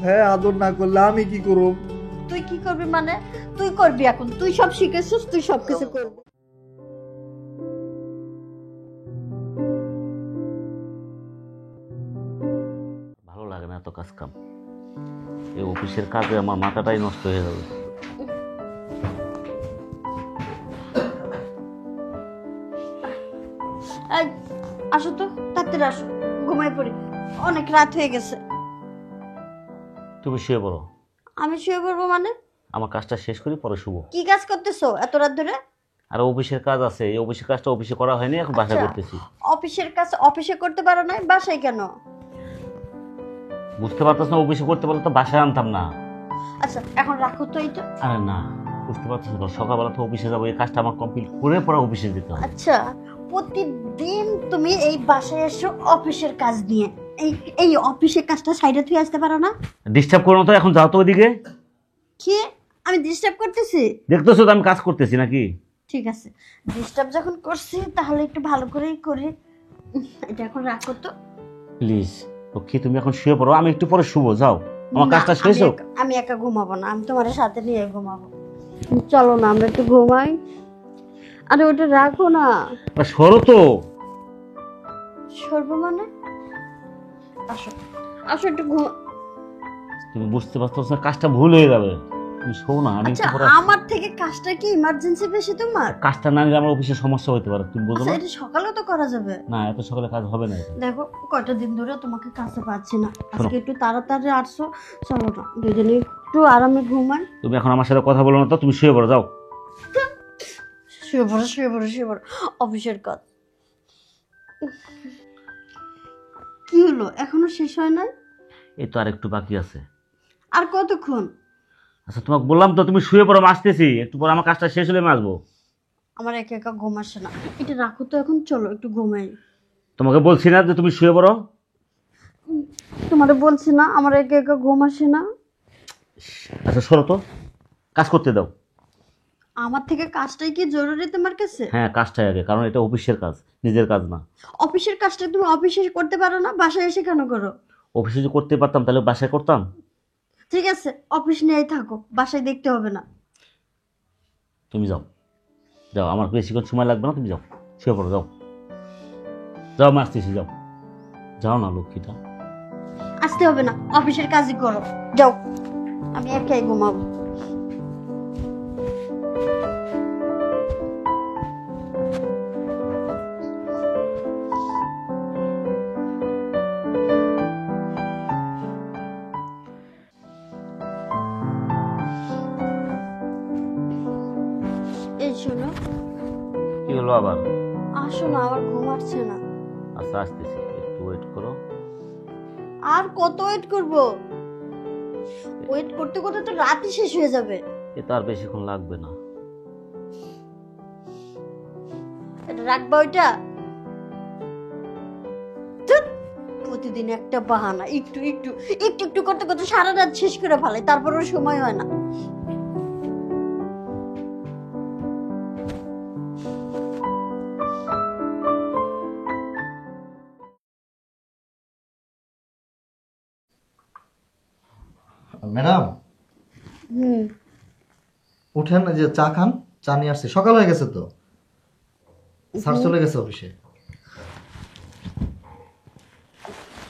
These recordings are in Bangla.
হ্যাঁ আদর না করলে আমি কি করব? তুই কি করবি মানে? তুই করবি এখন, তুই সব শিখেছিস, তুই সবকিছু করবি। ভালো লাগে না এত কাজ কাম, এই অফিসের কাজে আমার মাথাটাই নষ্ট হয়ে যাবে। এই, আসো তো, তাড়াতাড়ি আসো, ঘুমাই পড়ি, অনেক রাত হয়ে গেছে। তুমি শুয়ে পড়ো। আমি শুয়ে পড়বো মানে? আমার কাজটা শেষ করি পরে শুবো। কি কাজ করতেছো এত রাত ধরে? আর অফিসের কাজ আছে, এই অফিসের কাজটা অফিসে করা হয়নি, এখন বাসায় আচ্ছা, করতেছি। অফিসের কাজ অফিসে করতে পারো না, বাসায় কেন? বুঝতে পারতেছ না, অফিসে করতে পারলে তো বাসায় আনতাম না। আচ্ছা এখন রাখো তো এটা। আরে না, বুঝতে পারছিস না, সকালবেলা তো অফিসে যাবো, এই কাজটা আমার কমপ্লিট করে পরে অফিসে যেতে হবে। আচ্ছা, প্রতিদিন তুমি এই বাসায় এসো অফিসের কাজ নিয়ে, এই এই অফিসের কাজটা সাইডে থেকে আসতে পারো না? ডিস্টার্ব করো না তো, এখন যাও তো ওইদিকে। কি আমি ডিস্টার্ব করতেছি? দেখতেছো তো আমি কাজ করতেছি নাকি? ঠিক আছে, ডিস্টার্ব যখন করছি তাহলে একটু ভালো করেই করি। এটা এখন রাখো তো প্লিজ লক্ষ্মী, তুমি এখন শুয়ে পড়ো, আমি একটু পরে শুবো। যাও, আমার না, কাজটা শেষ হোক। আমি একা ঘুমাবো না, আমি তোমার সাথে নিয়ে ঘুমাবো। চলো না আমরা একটু ঘুমাই। আরে ওটা রাখো না। সরো তো। সরবো মানে? আসো আসো একটু তুমি বুঝতে পারছো না, কাজটা ভুল হয়ে যাবে। তুমি শো না, আমি আচ্ছা, একটু পরে আমার থেকে কাজটা কি ইমার্জেন্সি বেশি তোমার? কাজটা না নিলে আমার অফিসে সমস্যা হতে পারে, তুমি বুঝো আচ্ছা, না? এটা সকালেও তো করা যাবে। না, এত সকালে কাজ হবে না এটা। দেখো কয়টা দিন ধরে তোমাকে কাছে পাচ্ছি না, শোনো। আজকে একটু তাড়াতাড়ি আসছো। চলো না দুজনে একটু আরামে ঘুমাই। তুমি এখন আমার সাথে কথা বলো না তো, তুমি শুয়ে পড়ো, যাও। শুয়ে পড়ো শুয়ে পড়ো শুয়ে পড়ো, অফিসের কাজ। কি হলো, এখনো শেষ হয় নাই? এই তো আর একটু বাকি আছে। আর কতক্ষণ? আচ্ছা তোমাকে বললাম তো, তুমি শুয়ে পড়ো, আমি আসতেছি একটু পরে, আমার কাজটা শেষ হলে আমি আসবো। আমার একা একা ঘুম আসে না, এটা রাখো তো এখন, চলো একটু ঘুমাই। তোমাকে বলছি না যে তুমি শুয়ে পড়ো? তোমারে বলছি না আমার একা একা ঘুম আসে না? আচ্ছা সরো তো, কাজ করতে দাও। আমার থেকে কাজটাই কি জরুরি তোমার কাছে? হ্যাঁ, কাজটাই আগে, কারণ এটা অফিসের কাজ, নিজের কাজ না। অফিসের কাজটা তুমি অফিসে করতে পারো না, বাসায় এসে কেন করো? অফিসে যদি করতে পারতাম তাহলে বাসায় করতাম। ঠিক আছে, অফিস নিয়েই থাকো, বাসায় দেখতে হবে না। তুমি যাও, যাও, আমার বেশিক্ষণ সময় লাগবে না, তুমি যাও, শুয়ে পড়ো, যাও। যাও, আমি আসতেছি, যাও। যাও না লক্ষ্মীটা। আসতে হবে না, অফিসের কাজই করো, যাও, আমি একাই ঘুমাবো। এই শোনো, কি হলো আবার? আসো না, আমার ঘুম আসছে না। আচ্ছা আসতেছি, একটু ওয়েট করো। আর কত ওয়েট করব? ওয়েট করতে করতে তো রাতই শেষ হয়ে যাবে। এটা আর বেশিক্ষণ লাগবে না। এটা রাখবা ওইটা? ধুৎ, প্রতিদিন একটা বাহানা, একটু একটু একটু একটু করতে করতে সারা রাত শেষ করে ফেলে, তারপরেও সময় হয় না। ম্যাডাম হুম, উঠেন, এই যে চা খান, চা নিয়ে আসছি, সকাল হয়ে গেছে তো, স্যার চলে গেছে অফিসে।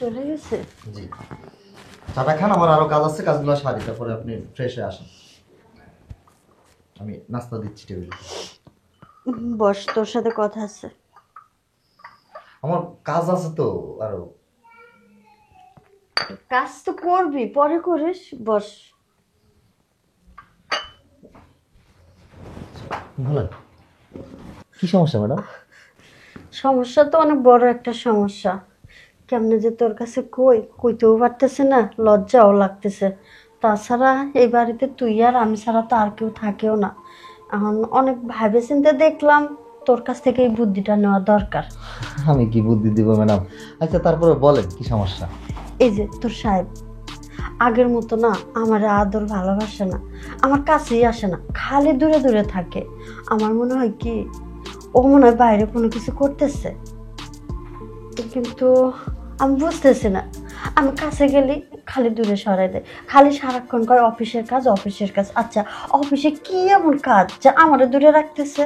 চলে গেছে? জি, চাটা খান, আমার আরো কাজ আছে, কাজগুলো সারি, তারপরে আপনি ফ্রেশ হয়ে আসেন। আমি নাস্তা দিচ্ছি টেবিলে। বস, তোর সাথে কথা আছে। আমার কাজ আছে তো আরো। কাজ তো করবি, পরে করিস, বস। বলেন, কি সমস্যা ম্যাডাম? সমস্যা তো অনেক বড় একটা সমস্যা, কেমনে যে তোর কাছে কইতেও পারতেছে না, লজ্জাও লাগতেছে। তাছাড়া এই বাড়িতে তুই আর আমি ছাড়া তো আর কেউ থাকেও না। এখন অনেক ভাবে চিন্তে দেখলাম তোর কাছ থেকে এই বুদ্ধিটা নেওয়া দরকার। আমি কি বুদ্ধি দিব ম্যাডাম? আচ্ছা তারপরে বলেন কি সমস্যা? এই যে তোর সাহেব আগের মতো না আমার আদর ভালোবাসে না, আমার কাছেই আসে না, খালি দূরে দূরে থাকে। আমার মনে হয় কি ও মনে হয় বাইরে কোনো কিছু করতেছে, কিন্তু আমি বুঝতেছি না। আমি কাছে গেলে খালি দূরে সরাই দেয়, খালি সারাক্ষণ করে অফিসের কাজ অফিসের কাজ। আচ্ছা, অফিসে কি এমন কাজ যা আমারে দূরে রাখতেছে?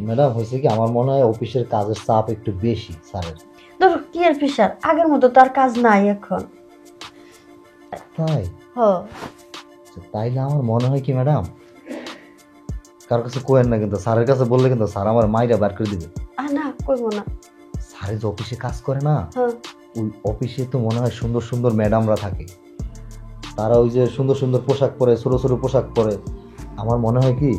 ম্যাডাম হয়েছে কি, আমার মনে হয় অফিসের কাজের চাপ একটু বেশি স্যারের। ধরো কি এর প্রেশার, আগের মতো তো আর কাজ নাই এখন। তাই? হ, তাইলে আমার মনে হয় কি ম্যাডাম, কার কাছে কোয়েন না, কিন্তু স্যারের কাছে বললে কিন্তু স্যার আমার মাইরা বার করে দিবে। না কইবো না। স্যারে যে অফিসে কাজ করে না, হ্যাঁ, ওই অফিসে তো মনে হয় সুন্দর সুন্দর ম্যাডামরা থাকে, তারা ওই যে সুন্দর সুন্দর পোশাক পরে, ছোট ছোট পোশাক পরে। আমার মনে হয় কি,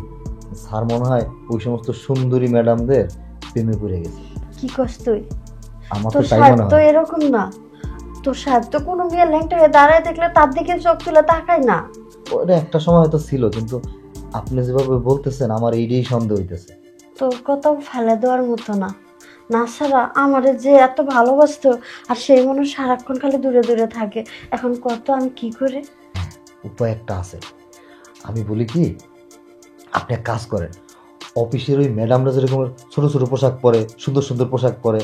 স্যার মনে হয় ওই সমস্ত সুন্দরী ম্যাডামদের প্রেমে পড়ে গেছে। কি কস তুই? আমার তোর তো তাই সাহেব মনে তো হয়। এরকম না। তোর সাহেব তো কোনো মেয়ে ল্যাংটা হয়ে দাঁড়ায় দেখলে তার দিকে চোখ তুলে তাকায় না। ওটা একটা সময় হয়তো ছিল, কিন্তু আপনি যেভাবে বলতেছেন আমার এইটাই সন্দেহ হইতেছে। তোর কথাও ফেলে দেওয়ার মতো না। না ছাড়া আমারে যে এত ভালোবাসতো, আর সেই মানুষ সারাক্ষণ খালি দূরে দূরে থাকে। এখন কত আমি কি করে? উপায় একটা আছে। আমি বলি কি, আপনি এক কাজ করেন, অফিসের ওই ম্যাডামরা যেরকম ছোট ছোট পোশাক পরে, সুন্দর সুন্দর পোশাক পরে,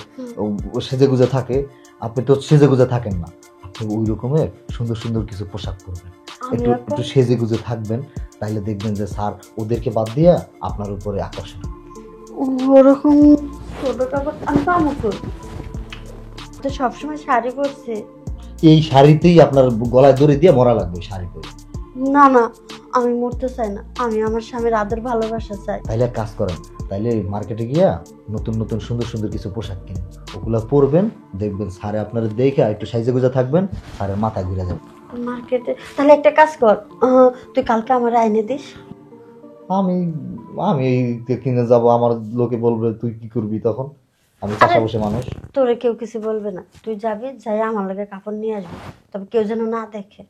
সেজে গুজে থাকে, আপনি তো সেজে গুজে থাকেন না, আপনি ওই রকমের সুন্দর সুন্দর কিছু পোশাক পরবেন, আমি একটু এখন একটু সেজে গুজে থাকবেন, তাইলে দেখবেন যে স্যার ওদেরকে বাদ দিয়া আপনার উপরে আকর্ষণ হবে। ওরকম ছোট কাপড় আমি পাবো কই? তো সবসময় শাড়ি পরছে। এই শাড়িতেই আপনার গলায় দড়ি দিয়ে মরা লাগবে, শাড়ি পরে। না না, আমি মরতে চাই না, আমি আমার স্বামীর আদর ভালোবাসা চাই। তাইলে এক কাজ করেন, তাইলে মার্কেটে গিয়া নতুন নতুন সুন্দর সুন্দর কিছু পোশাক কিনেন, ওগুলো পরবেন, দেখবেন স্যারে আপনার দেখে একটু সাইজে গুজে থাকবেন, স্যারের মাথা ঘুরে যাবে। মার্কেটে তাহলে একটা কাজ কর, তুই কালকে আমার আইনে দিস। আমি আমি এই কিনে যাব, আমার লোকে বলবে তুই কি করবি তখন? আমি চাষা বসে মানুষ। তোরে কেউ কিছু বলবে না, তুই যাবি, যাই আমার লাগে কাপড় নিয়ে আসবি, তবে কেউ যেন না দেখে।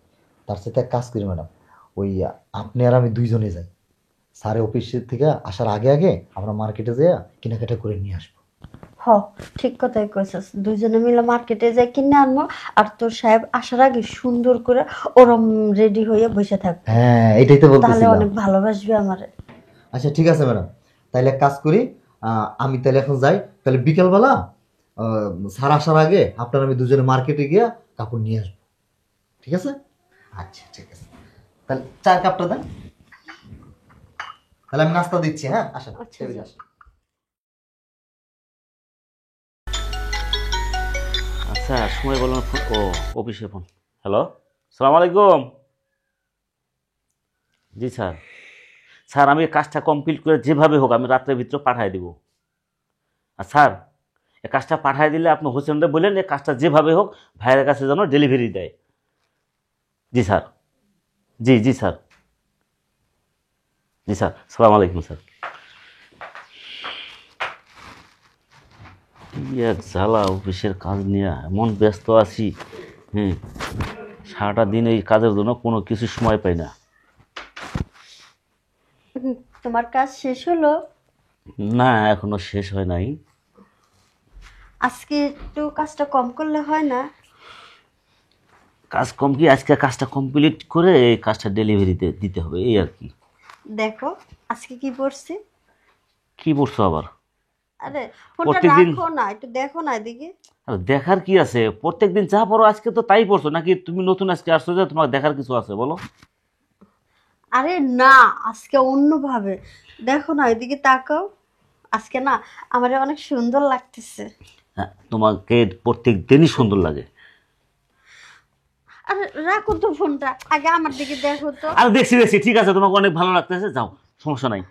তার সাথে এক কাজ করি ম্যাডাম, ওই আপনি আর আমি দুইজনে যাই, স্যারে অফিসের থেকে আসার আগে আগে আমরা মার্কেটে যেয়ে কেনাকাটা করে নিয়ে আসবো। হ, ঠিক কথাই কইছিস, দুজনে মিলে মার্কেটে যাই কিনে আনবো, আর তোর সাহেব আসার আগে সুন্দর করে ওরম রেডি হয়ে বসে থাকবে, হ্যাঁ, এটাই তো তাহলে বলতেছিলাম। অনেক ভালোবাসবে আমারে। আচ্ছা ঠিক আছে ম্যাডাম, তাইলে এক কাজ করি, আমি তাহলে এখন যাই, তাহলে বিকেলবেলা স্যার আসার আগে আপনার আমি দুজনে মার্কেটে গিয়ে কাপড় নিয়ে আসবো, ঠিক আছে? আচ্ছা ঠিক আছে, তাহলে চার কাপটা দেন, তাহলে আমি নাস্তা দিচ্ছি। হ্যাঁ আসেন, আচ্ছা, টেবিলে আসেন। আচ্ছা, সময় বললাম ফোন, ও অফিসে ফোন। হ্যালো, সালাম আলাইকুম। জি স্যার। স্যার আমি কাজটা কমপ্লিট করে যেভাবে হোক আমি রাত্রের ভিতরে পাঠিয়ে দিব। আর স্যার এই কাজটা পাঠিয়ে দিলে আপনি হোসেনরে বললেন এই কাজটা যেভাবে হোক ভাইয়ের কাছে যেন ডেলিভারি দেয়। জি স্যার, জি জি স্যার, জি স্যার, সালাম আলাইকুম স্যার। কি এক জ্বালা, অফিসের কাজ নিয়ে এমন ব্যস্ত আছি, সারাটা দিন এই কাজের জন্য কোনো কিছু সময় পাই না। তোমার কাজ শেষ হলো? না, এখনো শেষ হয় নাই। আজকে একটু কাজটা কম করলে হয় না? কাজ কম কি, আজকে কাজটা কমপ্লিট করে এই কাজটা ডেলিভারিতে দিতে হবে, এই আর কি। দেখো আজকে কি পড়ছি। কি বলছো আবার? আরে ফোনটা প্রত্যেকদিন রাখো না, একটু দেখো না এদিকে। আর দেখার কি আছে, প্রত্যেকদিন যা পড়ো আজকে তো তাই পড়ছো, নাকি তুমি নতুন আজকে আসছো যে তোমার দেখার কিছু আছে বলো? আরে না, আজকে অন্যভাবে দেখো না, এদিকে তাকাও। আজকে না আমার অনেক সুন্দর লাগতেছে। হ্যাঁ, তোমাকে প্রত্যেক দিনই সুন্দর লাগে। আরে রাখো তো ফোনটা, আগে আমার দিকে দেখো তো। আর দেখছি দেখছি, ঠিক আছে, তোমাকে অনেক ভালো লাগতেছে, যাও, সমস্যা নাই।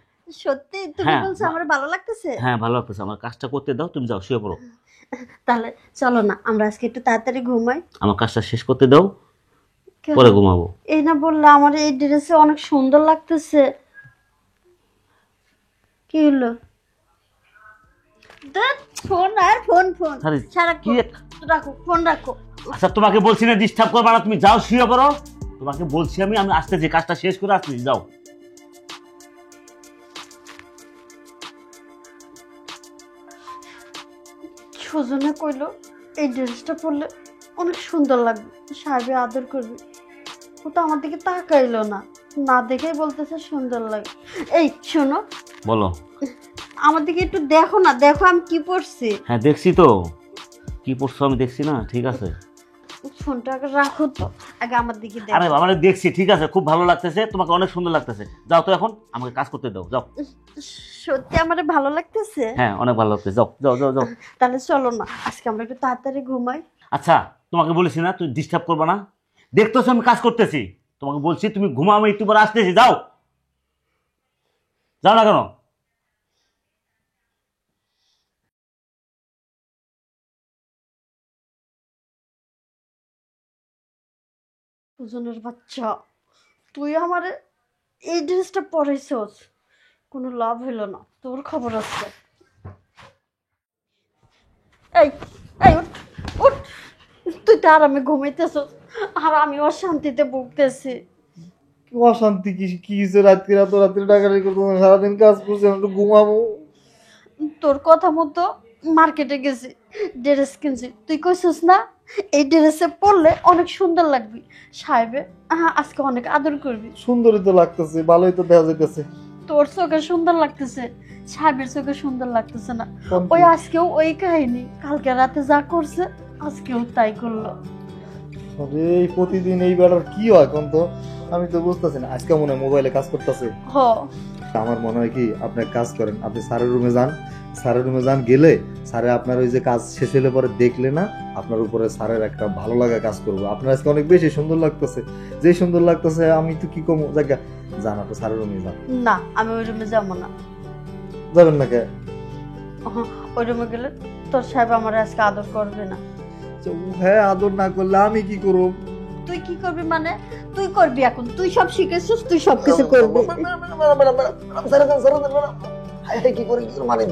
সত্যি তুমি হ্যাঁ, বলছো আমার ভালো লাগতেছে? হ্যাঁ ভালো লাগতেছে, আমার কাজটা করতে দাও, তুমি যাও শুয়ে পড়ো। তাহলে চলো না আমরা আজকে একটু তাড়াতাড়ি ঘুমাই। আমার কাজটা শেষ করতে দাও, কেন? পরে ঘুমাবো। এই না বললে আমার এই ড্রেসে অনেক সুন্দর লাগতেছে। কি হলো? ধ্যাৎ, ফোন আর ফোন ফোন আরে, সারাক্ষণ কি রাখো, ফোন রাখো। আচ্ছা, তোমাকে বলছি না ডিস্টার্ব করবা না, তুমি যাও শুয়ে পড়ো। তোমাকে বলছি আমি আমি আসতেছি, কাজটা শেষ করে আসতেছি, যাও। সুজনে কইলো এই ড্রেসটা পরলে অনেক সুন্দর লাগবে, সাহেবে আদর করবে। ও তো আমার দিকে তাকাইলো না, না দেখেই বলতেছে সুন্দর লাগে। এই শোনো, বলো। আমার দিকে একটু দেখো না, দেখো আমি কি পরছি। হ্যাঁ দেখছি তো, কি পড়ছো আমি দেখছি না, ঠিক আছে। ফোনটা আগে রাখো তো, আগে আমার দিকে আরে দেখো। বাবা দেখছি, ঠিক আছে, খুব ভালো লাগতেছে, তোমাকে অনেক সুন্দর লাগতেছে। যাও তো এখন আমাকে কাজ করতে দাও, যাও। সত্যি আমার ভালো লাগতেছে। হ্যাঁ অনেক ভালো লাগতেছে, যাও যাও যাও যাও। তাহলে চলো না আজকে আমরা একটু তাড়াতাড়ি ঘুমাই। আচ্ছা তোমাকে বলেছি না তুই ডিস্টার্ব করবে না, দেখতেছো আমি কাজ করতেছি, তোমাকে বলছি তুমি ঘুমাও, আমি একটু পরে আসতেছি, যাও। যাও না কেন? ওজনের বাচ্চা, তুই আমারে এই ড্রেসটা পরাইছস, কোনো লাভ হইলো না, তোর খবর আছে। এই এই উঠ উঠ, তুই তো আরামে ঘুমাইতেছস আর আমি অশান্তিতে ভুগতেছি। অশান্তি কি কি হয়েছে? রাত্রি ডাকাডাকি করতে সারাদিন কাজ করছি, আমি একটু ঘুমাবো। তোর কথা মতো মার্কেটে গেছি, ড্রেস কিনছি, তুই কইছিস না এই ড্রেসে পরলে অনেক সুন্দর লাগবি, সাহেবে আজকে অনেক আদর করবি। সুন্দরই তো লাগতেছে, ভালোই তো দেখা যাইতেছে। তোর চোখে সুন্দর লাগতেছে, সাহেবের চোখে সুন্দর লাগতেছে না। ওই আজকেও ওই কাহিনী, কালকে রাতে যা করছে আজকেও তাই করলো। আরে এই প্রতিদিন এই বেড়ার কি হয় কোন তো, আমি তো বুঝতেছি না। আজকে মনে হয় মোবাইলে কাজ করতেছে। হ, আমার মনে হয় কি, আপনি এক কাজ করেন, আপনি স্যারের রুমে যান, স্যারের রুমে যান, গেলে স্যারে আপনার ওই যে কাজ শেষ হলে পরে দেখলে না, আপনার উপরে স্যারের একটা ভালো লাগা কাজ করবো। আপনার আজকে অনেক বেশি সুন্দর লাগতেছে, যে সুন্দর লাগতেছে আমি তো কি কম জায়গা। যান আপনি স্যারের রুমে যান। না আমি ওই রুমে যাবো না। যাবেন না কে? ওই রুমে গেলে তোর সাহেব আমার আজকে আদর করবে না। হ্যাঁ, আদর না করলে আমি কি করব? তুই কি করবি মানে? তুই করবি, এখন তুই সব শিখেছিস, তুই সব কিছু করবি। কি করি মানে